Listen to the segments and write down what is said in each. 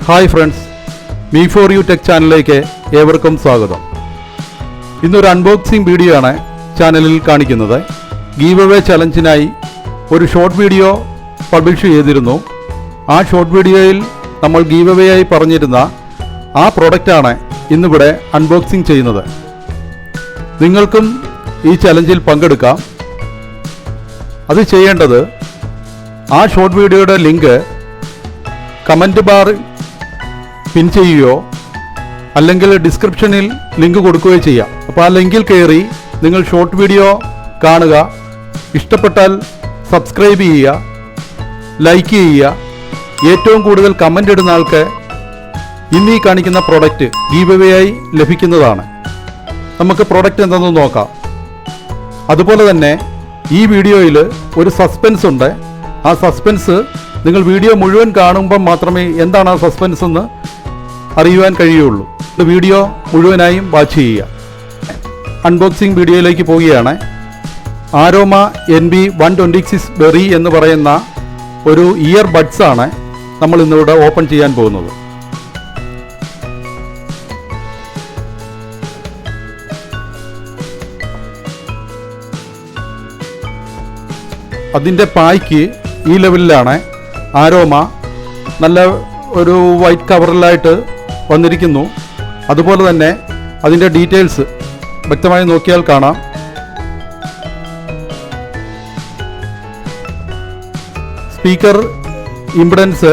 Hi friends, me for you tech ചാനലിലേക്ക് ഏവർക്കും സ്വാഗതം. ഇന്നൊരു അൺബോക്സിംഗ് വീഡിയോ ആണ് ചാനലിൽ കാണിക്കുന്നത്. ഗീവ് അവേ ചലഞ്ചിനായി ഒരു ഷോർട്ട് വീഡിയോ പബ്ലിഷ് ചെയ്തിരുന്നു. ആ ഷോർട്ട് വീഡിയോയിൽ നമ്മൾ ഗീവ് അവേ ആയി പറഞ്ഞിരുന്ന ആ പ്രോഡക്റ്റാണ് ഇന്നിവിടെ അൺബോക്സിംഗ് ചെയ്യുന്നത്. നിങ്ങൾക്കും ഈ ചലഞ്ചിൽ പങ്കെടുക്കാം. അത് ചെയ്യേണ്ടത് ആ ഷോർട്ട് വീഡിയോയുടെ ലിങ്ക് കമൻറ്റ് ബാറിൽ പിൻ ചെയ്യുകയോ അല്ലെങ്കിൽ ഡിസ്ക്രിപ്ഷനിൽ ലിങ്ക് കൊടുക്കുകയോ ചെയ്യാം. അപ്പോൾ ആ ലിങ്കിൽ കയറി നിങ്ങൾ ഷോർട്ട് വീഡിയോ കാണുക, ഇഷ്ടപ്പെട്ടാൽ സബ്സ്ക്രൈബ് ചെയ്യുക, ലൈക്ക് ചെയ്യുക. ഏറ്റവും കൂടുതൽ കമൻ്റ് ഇടുന്ന ആൾക്ക് ഇന്ന് ഈ കാണിക്കുന്ന പ്രോഡക്റ്റ് ഗീവ് അവേ ആയി ലഭിക്കുന്നതാണ്. നമുക്ക് പ്രോഡക്റ്റ് എന്തെന്ന് നോക്കാം. അതുപോലെ തന്നെ ഈ വീഡിയോയിൽ ഒരു സസ്പെൻസ് ഉണ്ട്. ആ സസ്പെൻസ് നിങ്ങൾ വീഡിയോ മുഴുവൻ കാണുമ്പം മാത്രമേ എന്താണ് ആ സസ്പെൻസ് എന്ന് അറിയുവാൻ കഴിയുള്ളൂ. വീഡിയോ മുഴുവനായും വാച്ച് ചെയ്യുക. അൺബോക്സിംഗ് വീഡിയോയിലേക്ക് പോവുകയാണ്. ആരോമ NB126 ബെറി എന്ന് പറയുന്ന ഒരു ഇയർ ബഡ്സ് ആണ് നമ്മൾ ഇന്നിവിടെ ഓപ്പൺ ചെയ്യാൻ പോകുന്നത്. അതിൻ്റെ പായ്ക്ക് ഈ ലെവലിലാണ്. ആരോമ നല്ല ഒരു വൈറ്റ് കവറിലായിട്ട് വന്നിരിക്കുന്നു. അതുപോലെ തന്നെ അതിൻ്റെ ഡീറ്റെയിൽസ് വ്യക്തമായി നോക്കിയാൽ കാണാം. സ്പീക്കർ ഇംപിഡൻസ്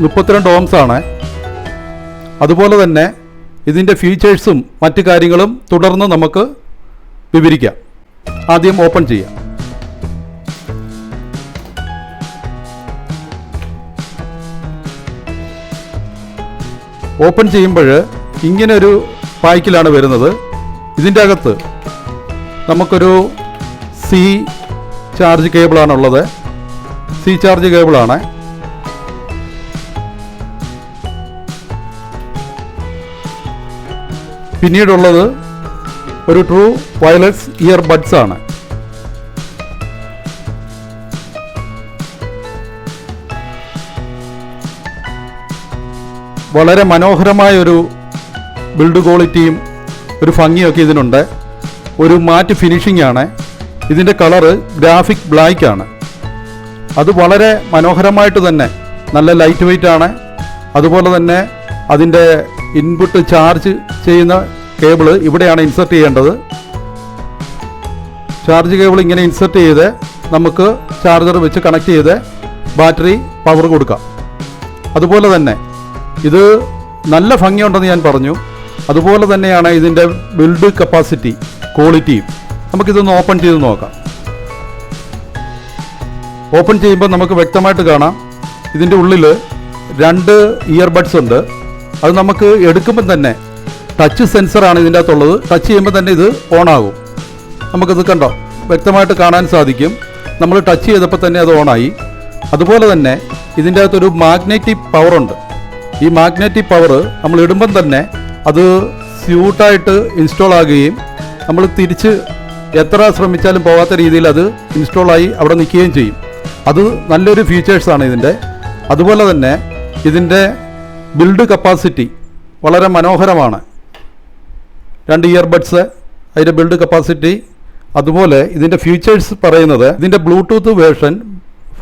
32 ohms ആണ്. അതുപോലെ തന്നെ ഇതിൻ്റെ ഫീച്ചേഴ്സും മറ്റു കാര്യങ്ങളും തുടർന്ന് നമുക്ക് വിവരിക്കാം. ആദ്യം ഓപ്പൺ ചെയ്യാം. ഓപ്പൺ ചെയ്യുമ്പോൾ ഇങ്ങനൊരു പായ്ക്കിലാണ് വരുന്നത്. ഇതിൻ്റെ അകത്ത് നമുക്കൊരു സി ചാർജ് കേബിളാണുള്ളത്. സി ചാർജ് കേബിളാണ്. പിന്നീടുള്ളത് ഒരു ട്രൂ വയർലെസ് ഇയർ ബഡ്സ് ആണ്. വളരെ മനോഹരമായൊരു ബിൽഡ് ക്വാളിറ്റിയും ഒരു ഭംഗിയൊക്കെ ഇതിനുണ്ട്. ഒരു മാറ്റ് ഫിനിഷിംഗ് ആണ്. ഇതിൻ്റെ കളറ് ഗ്രാഫിക് ബ്ലാക്ക് ആണ്. അത് വളരെ മനോഹരമായിട്ട് തന്നെ നല്ല ലൈറ്റ് വെയ്റ്റ് ആണ്. അതുപോലെ തന്നെ അതിൻ്റെ ഇൻപുട്ട് ചാർജ് ചെയ്യുന്ന കേബിള് ഇവിടെയാണ് ഇൻസെർട്ട് ചെയ്യേണ്ടത്. ചാർജ് കേബിൾ ഇങ്ങനെ ഇൻസെർട്ട് ചെയ്ത് നമുക്ക് ചാർജർ വെച്ച് കണക്ട് ചെയ്ത് ബാറ്ററി പവർ കൊടുക്കാം. അതുപോലെ തന്നെ ഇത് നല്ല ഭംഗിയുണ്ടെന്ന് ഞാൻ പറഞ്ഞു. അതുപോലെ തന്നെയാണ് ഇതിൻ്റെ ബിൽഡ് കപ്പാസിറ്റി ക്വാളിറ്റിയും. നമുക്കിതൊന്ന് ഓപ്പൺ ചെയ്ത് നോക്കാം. ഓപ്പൺ ചെയ്യുമ്പോൾ നമുക്ക് വ്യക്തമായിട്ട് കാണാം ഇതിൻ്റെ ഉള്ളിൽ 2 ഇയർബഡ്സ് ഉണ്ട്. അത് നമുക്ക് എടുക്കുമ്പം തന്നെ ടച്ച് സെൻസറാണ് ഇതിൻ്റെ അകത്തുള്ളത്. ടച്ച് ചെയ്യുമ്പോൾ തന്നെ ഇത് ഓണാകും. നമുക്കിത് കണ്ടോ വ്യക്തമായിട്ട് കാണാൻ സാധിക്കും. നമ്മൾ ടച്ച് ചെയ്തപ്പോൾ തന്നെ അത് ഓണായി. അതുപോലെ തന്നെ ഇതിൻ്റെ അകത്തൊരു മാഗ്നറ്റിക് പവറുണ്ട്. ഈ മാഗ്നറ്റിക് പവർ നമ്മൾ ഇടുമ്പം തന്നെ അത് സ്യൂട്ടായിട്ട് ഇൻസ്റ്റാൾ ആകുകയും നമ്മൾ തിരിച്ച് എത്ര ശ്രമിച്ചാലും പോകാത്ത രീതിയിൽ അത് ഇൻസ്റ്റാളായി അവിടെ നിൽക്കുകയും ചെയ്യും. അത് നല്ലൊരു ഫീച്ചേഴ്സാണ് ഇതിൻ്റെ. അതുപോലെ തന്നെ ഇതിൻ്റെ ബിൽഡ് കപ്പാസിറ്റി വളരെ മനോഹരമാണ്. 2 ഇയർബഡ്സ്, അതിൻ്റെ ബിൽഡ് കപ്പാസിറ്റി. അതുപോലെ ഇതിൻ്റെ ഫീച്ചേഴ്സ് പറയുന്നത് ഇതിൻ്റെ ബ്ലൂടൂത്ത് വേർഷൻ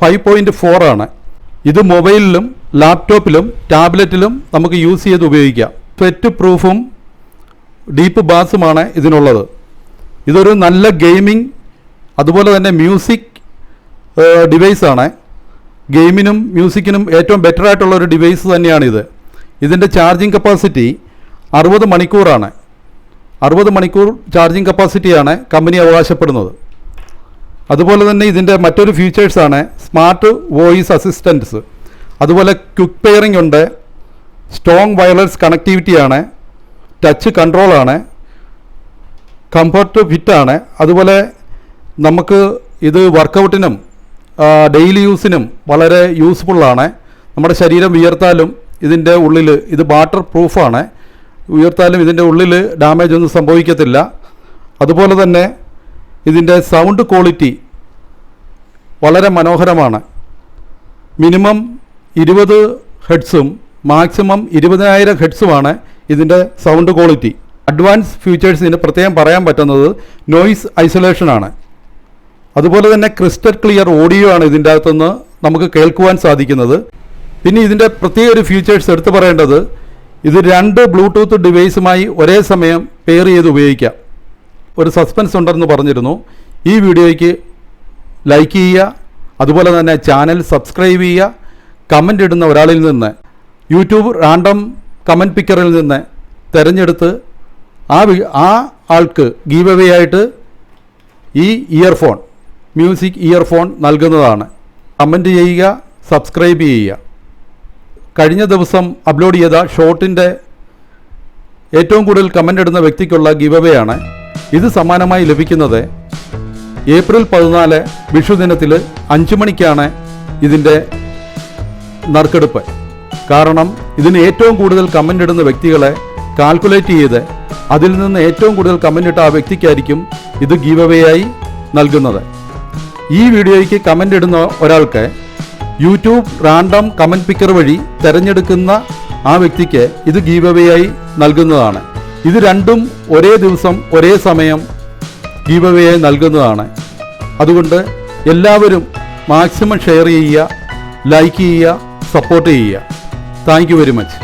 5.4 ആണ്. ഇത് മൊബൈലിലും ലാപ്ടോപ്പിലും ടാബ്ലറ്റിലും നമുക്ക് യൂസ് ചെയ്ത് ഉപയോഗിക്കാം. സ്വെറ്റ് പ്രൂഫും ഡീപ്പ് ബാസുമാണ് ഇതിനുള്ളത്. ഇതൊരു നല്ല ഗെയിമിംഗ് അതുപോലെ തന്നെ മ്യൂസിക് ഡിവൈസാണ്. ഗെയിമിനും മ്യൂസിക്കിനും ഏറ്റവും ബെറ്റർ ആയിട്ടുള്ള ഒരു ഡിവൈസ് തന്നെയാണിത്. ഇതിൻ്റെ ചാർജിങ് കപ്പാസിറ്റി 60 മണിക്കൂറാണ്. 60 മണിക്കൂർ ചാർജിങ് കപ്പാസിറ്റിയാണ് കമ്പനി അവകാശപ്പെടുന്നത്. അതുപോലെ തന്നെ ഇതിൻ്റെ മറ്റൊരു ഫീച്ചേഴ്സാണ് സ്മാർട്ട് വോയിസ് അസിസ്റ്റൻസ്. അതുപോലെ ക്വിക്ക് പെയറിംഗ് ഉണ്ട്. സ്ട്രോങ് വയർലെസ് കണക്ടിവിറ്റിയാണ്. ടച്ച് കൺട്രോളാണ്. കംഫർട്ട് ഫിറ്റാണ്. അതുപോലെ നമുക്ക് ഇത് വർക്കൗട്ടിനും ഡെയിലി യൂസിനും വളരെ യൂസ്ഫുള്ളാണ്. നമ്മുടെ ശരീരം ഉയർത്താലും ഇതിൻ്റെ ഉള്ളിൽ ഇത് വാട്ടർ പ്രൂഫാണ്. ഉയർത്താലും ഇതിൻ്റെ ഉള്ളിൽ ഡാമേജ് ഒന്നും സംഭവിക്കത്തില്ല. അതുപോലെ തന്നെ ഇതിൻ്റെ സൗണ്ട് ക്വാളിറ്റി വളരെ മനോഹരമാണ്. മിനിമം 20 ഹെഡ്സും മാക്സിമം 20,000 ഹെഡ്സുമാണ് ഇതിൻ്റെ സൗണ്ട് ക്വാളിറ്റി. അഡ്വാൻസ് ഫീച്ചേഴ്സിന് പ്രത്യേകം പറയാൻ പറ്റുന്നത് നോയിസ് ഐസൊലേഷനാണ്. അതുപോലെ തന്നെ ക്രിസ്റ്റൽ ക്ലിയർ ഓഡിയോ ആണ് ഇതിൻ്റെ അകത്തുനിന്ന് നമുക്ക് കേൾക്കുവാൻ സാധിക്കുന്നത്. പിന്നെ ഇതിൻ്റെ പ്രത്യേക ഒരു ഫീച്ചേഴ്സ് എടുത്തു പറയേണ്ടത്, ഇത് 2 ബ്ലൂടൂത്ത് ഡിവൈസുമായി ഒരേ സമയം പെയർ ചെയ്ത് ഉപയോഗിക്കാം. ഒരു സസ്പെൻസ് ഉണ്ടെന്ന് പറഞ്ഞിരുന്നു. ഈ വീഡിയോയ്ക്ക് ലൈക്ക് ചെയ്യുക, അതുപോലെ തന്നെ ചാനൽ സബ്സ്ക്രൈബ് ചെയ്യുക. കമൻ്റ് ഇടുന്ന ഒരാളിൽ നിന്ന് യൂട്യൂബ് റാൻഡം കമൻറ്റ് പിക്കറിൽ നിന്ന് തിരഞ്ഞെടുത്ത് ആ ആൾക്ക് ഗീവ് അവേ ആയിട്ട് ഈ ഇയർഫോൺ, മ്യൂസിക് ഇയർഫോൺ നൽകുന്നതാണ്. കമൻറ്റ് ചെയ്യുക, സബ്സ്ക്രൈബ് ചെയ്യുക. കഴിഞ്ഞ ദിവസം അപ്ലോഡ് ചെയ്ത ഷോർട്ടിൻ്റെ ഏറ്റവും കൂടുതൽ കമൻ്റ് ഇടുന്ന വ്യക്തിക്കുള്ള ഗീവ് അവേ ആണ്. ഇത് സമ്മാനമായി ലഭിക്കുന്നത് ഏപ്രിൽ 14 വിഷു ദിനത്തിൽ 5 മണിക്കാണ് ഇതിൻ്റെ നറുക്കെടുപ്പ്. കാരണം ഇതിന് ഏറ്റവും കൂടുതൽ കമൻ്റ് ഇടുന്ന വ്യക്തികളെ കാൽക്കുലേറ്റ് ചെയ്ത് അതിൽ നിന്ന് ഏറ്റവും കൂടുതൽ കമൻ്റ് ഇട്ട ആ വ്യക്തിക്കായിരിക്കും ഇത് ഗീവ് അവേ ആയി നൽകുന്നത്. ഈ വീഡിയോയ്ക്ക് കമൻ്റ് ഇടുന്ന ഒരാൾക്ക് യൂട്യൂബ് റാൻഡം കമൻറ്റ് പിക്കർ വഴി തിരഞ്ഞെടുക്കുന്ന ആ വ്യക്തിക്ക് ഇത് ഗീവ് അവേ ആയി നൽകുന്നതാണ്. ഇത് രണ്ടും ഒരേ ദിവസം ഒരേ സമയം ഗീവ് അവേ ആയി നൽകുന്നതാണ്. അതുകൊണ്ട് എല്ലാവരും മാക്സിമം ഷെയർ ചെയ്യുക, ലൈക്ക് ചെയ്യുക, സപ്പോർട്ട് ചെയ്യുക. Thank you very much.